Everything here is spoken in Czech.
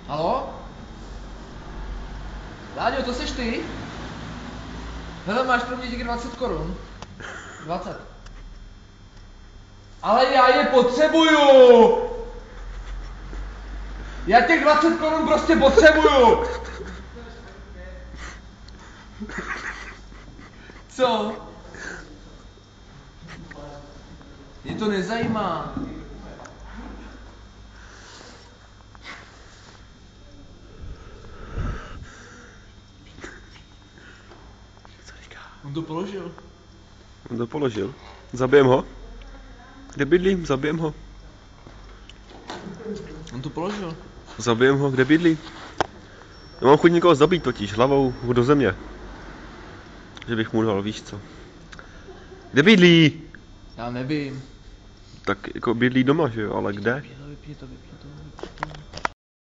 Haló? Láďo, to seš ty? Hele, máš pro mě těch 20 korun. 20. Ale já je potřebuju! Já těch 20 korun prostě potřebuju! Co? Mě to nezajímá. On to položil. On to položil. Zabijem ho. Kde bydlí? Zabijem ho. On to položil. Zabijem ho. Kde bydlí? Já mám chuť někoho zabít totiž. Hlavou do země. Že bych mu dal, víš co. Kde bydlí? Já nevím. Tak jako bydlí doma, že jo? Ale kde? Vypni to.